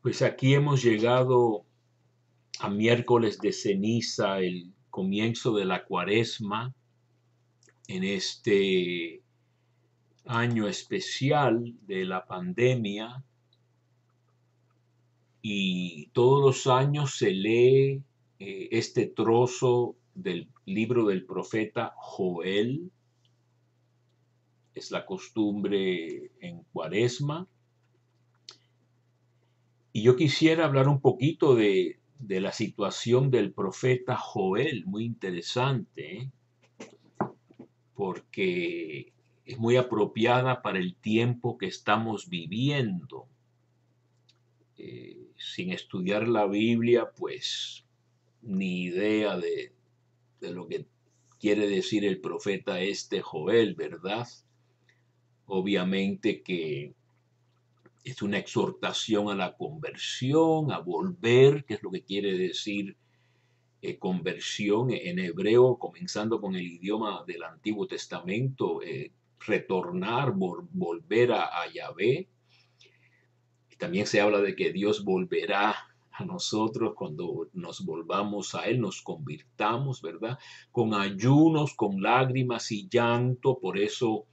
Pues aquí hemos llegado a miércoles de ceniza, el comienzo de la cuaresma, en este año especial de la pandemia, y todos los años se lee este trozo del libro del profeta Joel. Es la costumbre en cuaresma. Y yo quisiera hablar un poquito de la situación del profeta Joel, muy interesante, ¿eh? Porque es muy apropiada para el tiempo que estamos viviendo. Sin estudiar la Biblia, pues ni idea de lo que quiere decir el profeta este Joel, ¿verdad? Obviamente que es una exhortación a la conversión, a volver, que es lo que quiere decir conversión en hebreo, comenzando con el idioma del Antiguo Testamento, retornar, volver a Yahvé. También se habla de que Dios volverá a nosotros cuando nos volvamos a Él, nos convirtamos, ¿verdad? Con ayunos, con lágrimas y llanto. Por eso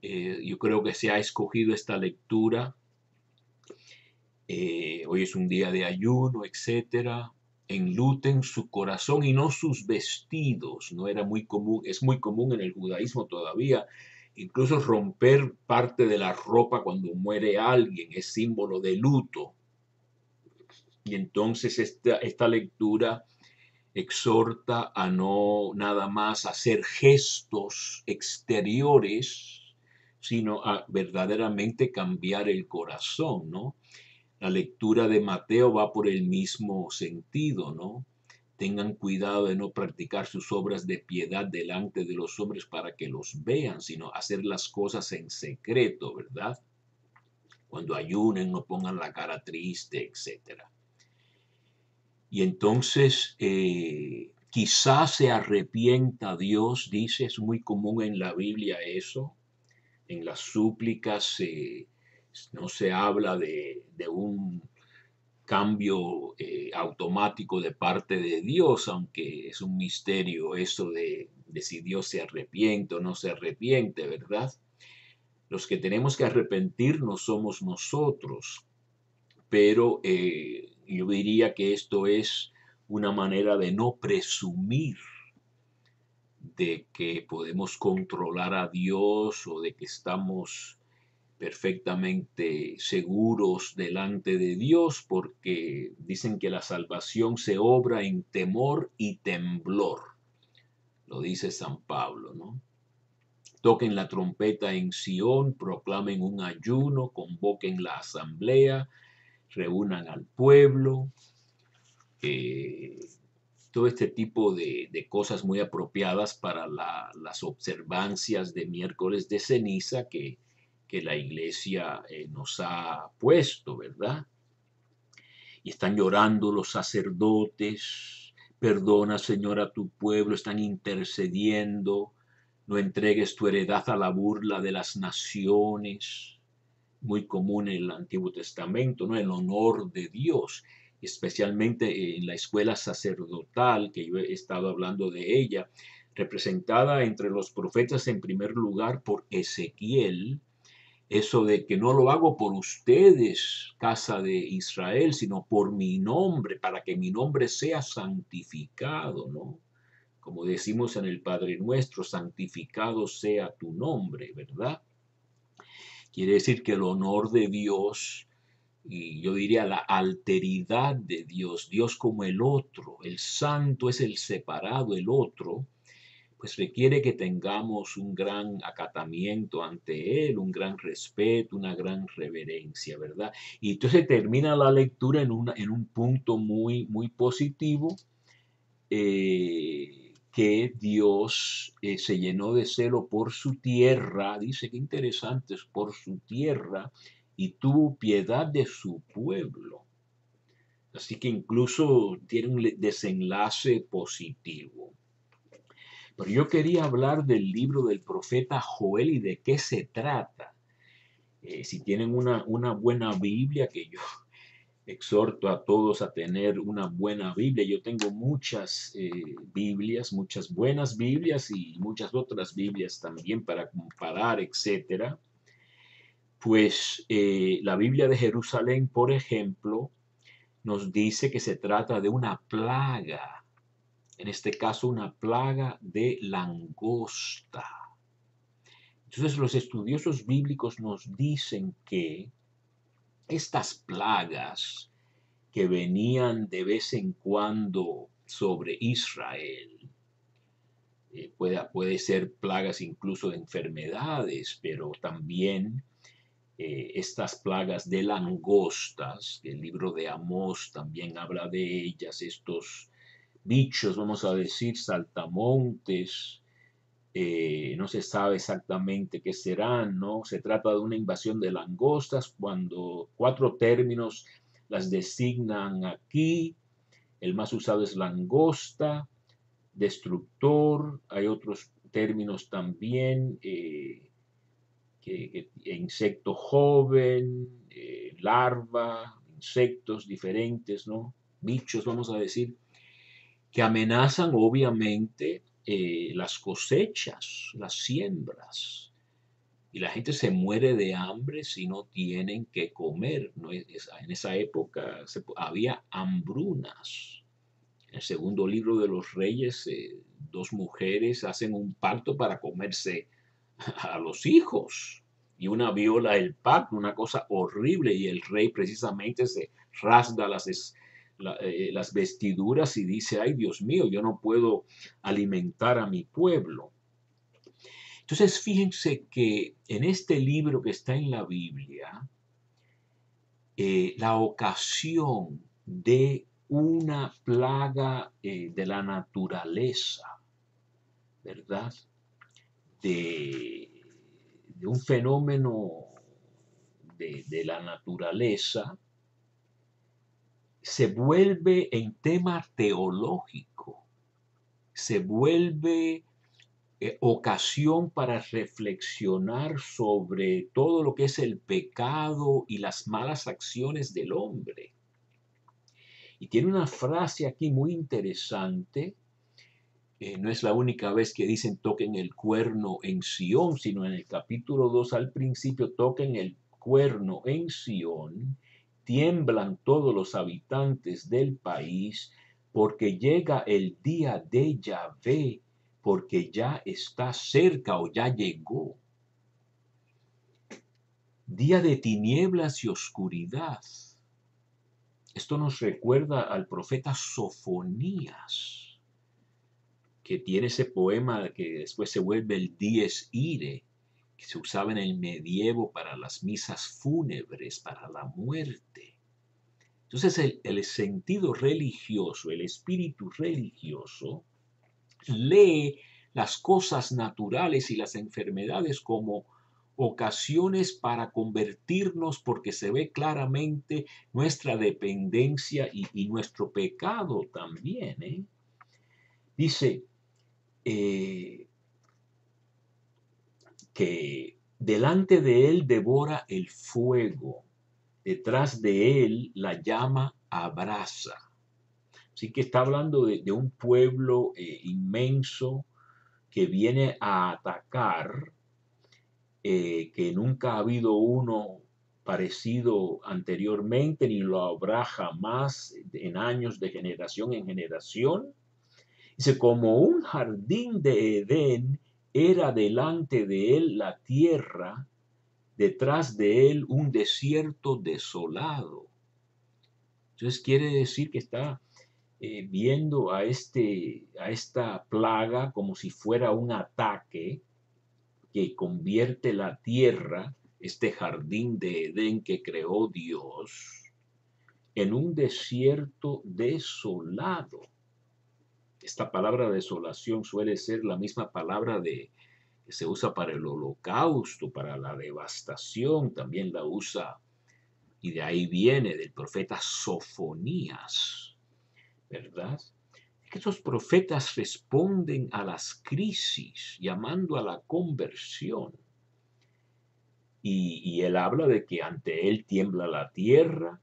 yo creo que se ha escogido esta lectura. Hoy es un día de ayuno, etcétera. Enluten su corazón y no sus vestidos. No era muy común, es muy común en el judaísmo todavía. Incluso romper parte de la ropa cuando muere alguien es símbolo de luto. Y entonces esta lectura exhorta a no nada más hacer gestos exteriores, sino a verdaderamente cambiar el corazón, ¿no? La lectura de Mateo va por el mismo sentido, ¿no? Tengan cuidado de no practicar sus obras de piedad delante de los hombres para que los vean, sino hacer las cosas en secreto, ¿verdad? Cuando ayunen, no pongan la cara triste, etcétera. Y entonces quizás se arrepienta Dios, dice, es muy común en la Biblia eso. En las súplicas no se habla de un cambio automático de parte de Dios, aunque es un misterio eso de si Dios se arrepiente o no se arrepiente, ¿verdad? Los que tenemos que arrepentirnos somos nosotros, pero yo diría que esto es una manera de no presumir de que podemos controlar a Dios o de que estamos perfectamente seguros delante de Dios, porque dicen que la salvación se obra en temor y temblor, lo dice San Pablo, ¿no? Toquen la trompeta en Sión, proclamen un ayuno, convoquen la asamblea, reúnan al pueblo, eh, todo este tipo de cosas muy apropiadas para las observancias de miércoles de ceniza que la iglesia nos ha puesto, ¿verdad? Y están llorando los sacerdotes, perdona Señor a tu pueblo, están intercediendo, no entregues tu heredad a la burla de las naciones, muy común en el Antiguo Testamento, ¿no? El honor de Dios, especialmente en la escuela sacerdotal, que yo he estado hablando de ella, representada entre los profetas en primer lugar por Ezequiel, eso de que no lo hago por ustedes, casa de Israel, sino por mi nombre, para que mi nombre sea santificado, ¿no? Como decimos en el Padre Nuestro, santificado sea tu nombre, ¿verdad? Quiere decir que el honor de Dios, y yo diría la alteridad de Dios, Dios como el otro, el santo es el separado, el otro, pues requiere que tengamos un gran acatamiento ante Él, un gran respeto, una gran reverencia, ¿verdad? Y entonces termina la lectura en un punto muy, muy positivo, que Dios se llenó de celo por su tierra, dice que interesante, es por su tierra, y tuvo piedad de su pueblo. Así que incluso tiene un desenlace positivo. Pero yo quería hablar del libro del profeta Joel y de qué se trata. Si tienen una buena Biblia, que yo exhorto a todos a tener una buena Biblia. Yo tengo muchas Biblias, muchas buenas Biblias y muchas otras Biblias también para comparar, etcétera. Pues la Biblia de Jerusalén, por ejemplo, nos dice que se trata de una plaga, en este caso una plaga de langosta. Entonces los estudiosos bíblicos nos dicen que estas plagas que venían de vez en cuando sobre Israel, puede ser plagas incluso de enfermedades, pero también estas plagas de langostas, el libro de Amós también habla de ellas, estos bichos, vamos a decir, saltamontes, no se sabe exactamente qué serán, ¿no? Se trata de una invasión de langostas cuando 4 términos las designan aquí. El más usado es langosta, destructor, hay otros términos también, insecto joven, larva, insectos diferentes, ¿no? Bichos, vamos a decir, que amenazan obviamente las cosechas, las siembras. Y la gente se muere de hambre si no tienen que comer. ¿No? En esa época había hambrunas. En el segundo libro de los Reyes, 2 mujeres hacen un pacto para comerse a los hijos. Y una viola el pacto, una cosa horrible. Y el rey precisamente se rasga las vestiduras y dice, ay Dios mío, yo no puedo alimentar a mi pueblo. Entonces fíjense que en este libro que está en la Biblia, la ocasión de una plaga de la naturaleza, ¿verdad? De un fenómeno de la naturaleza, se vuelve en tema teológico, se vuelve ocasión para reflexionar sobre todo lo que es el pecado y las malas acciones del hombre. Y tiene una frase aquí muy interesante. No es la única vez que dicen toquen el cuerno en Sión, sino en el capítulo 2 al principio toquen el cuerno en Sión, tiemblan todos los habitantes del país, porque llega el día de Yahvé, porque ya está cerca o ya llegó. Día de tinieblas y oscuridad. Esto nos recuerda al profeta Sofonías, que tiene ese poema que después se vuelve el Dies Irae, que se usaba en el medievo para las misas fúnebres, para la muerte. Entonces el sentido religioso, el espíritu religioso, lee las cosas naturales y las enfermedades como ocasiones para convertirnos, porque se ve claramente nuestra dependencia y nuestro pecado también. Dice que delante de él devora el fuego, detrás de él la llama abrasa. Así que está hablando de un pueblo inmenso que viene a atacar, que nunca ha habido uno parecido anteriormente, ni lo habrá jamás en años de generación en generación. Dice, como un jardín de Edén era delante de él la tierra, detrás de él un desierto desolado. Entonces quiere decir que está viendo a esta plaga como si fuera un ataque que convierte la tierra, este jardín de Edén que creó Dios, en un desierto desolado. Esta palabra desolación suele ser la misma palabra que se usa para el holocausto, para la devastación, también la usa, y de ahí viene del profeta Sofonías, ¿verdad? Que esos profetas responden a las crisis, llamando a la conversión. Y él habla de que ante él tiembla la tierra,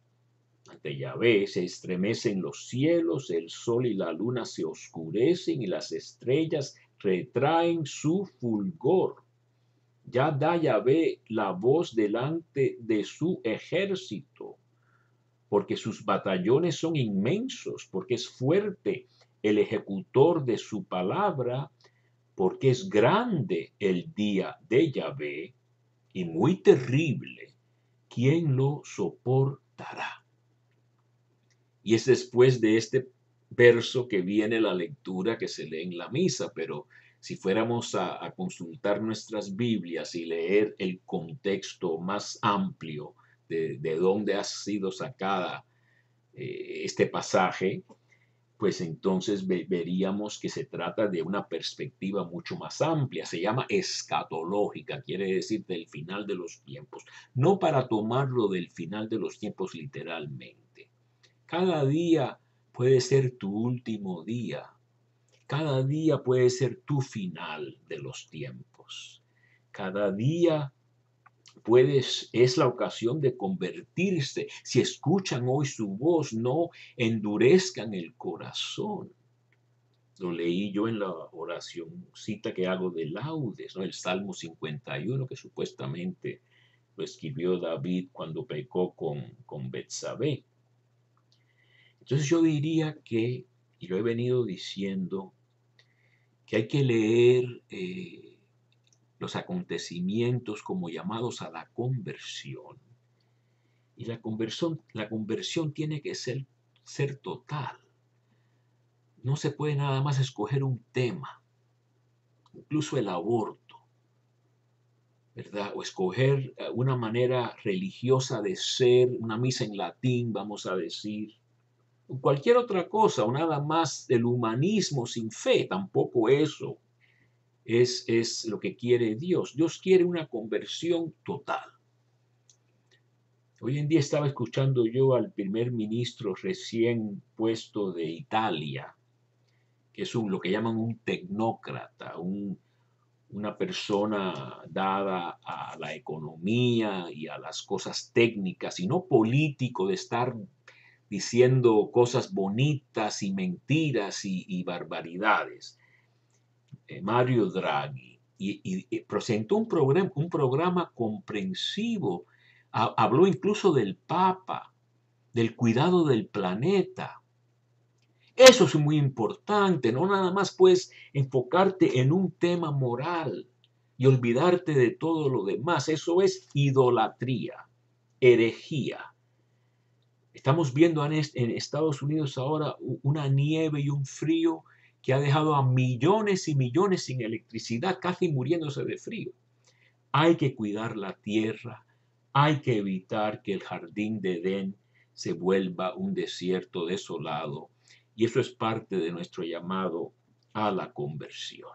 fuerte Yahvé, se estremecen los cielos, el sol y la luna se oscurecen y las estrellas retraen su fulgor. Ya da Yahvé la voz delante de su ejército, porque sus batallones son inmensos, porque es fuerte el ejecutor de su palabra, porque es grande el día de Yahvé y muy terrible. ¿Quién lo soportará? Y es después de este verso que viene la lectura que se lee en la misa, pero si fuéramos a consultar nuestras Biblias y leer el contexto más amplio de dónde ha sido sacada este pasaje, pues entonces veríamos que se trata de una perspectiva mucho más amplia. Se llama escatológica, quiere decir del final de los tiempos. No para tomarlo del final de los tiempos literalmente. Cada día puede ser tu último día. Cada día puede ser tu final de los tiempos. Cada día es la ocasión de convertirse. Si escuchan hoy su voz, no endurezcan el corazón. Lo leí yo en la oracióncita que hago de laudes, ¿no? El Salmo 51, que supuestamente lo escribió David cuando pecó con Betsabé. Entonces yo diría que, y lo he venido diciendo, que hay que leer los acontecimientos como llamados a la conversión. Y la conversión tiene que ser total. No se puede nada más escoger un tema, incluso el aborto, ¿verdad? O escoger una manera religiosa de ser, una misa en latín, vamos a decir. Cualquier otra cosa, o nada más el humanismo sin fe, tampoco eso es lo que quiere Dios. Dios quiere una conversión total. Hoy en día estaba escuchando yo al primer ministro recién puesto de Italia, que es lo que llaman un tecnócrata, una persona dada a la economía y a las cosas técnicas, y no político de estar diciendo cosas bonitas y mentiras y barbaridades. Mario Draghi, y presentó un programa comprensivo. Habló incluso del Papa, del cuidado del planeta. Eso es muy importante, no nada más puedes enfocarte en un tema moral y olvidarte de todo lo demás. Eso es idolatría, herejía. Estamos viendo en Estados Unidos ahora una nieve y un frío que ha dejado a millones y millones sin electricidad, casi muriéndose de frío. Hay que cuidar la tierra, hay que evitar que el jardín de Edén se vuelva un desierto desolado. Y eso es parte de nuestro llamado a la conversión.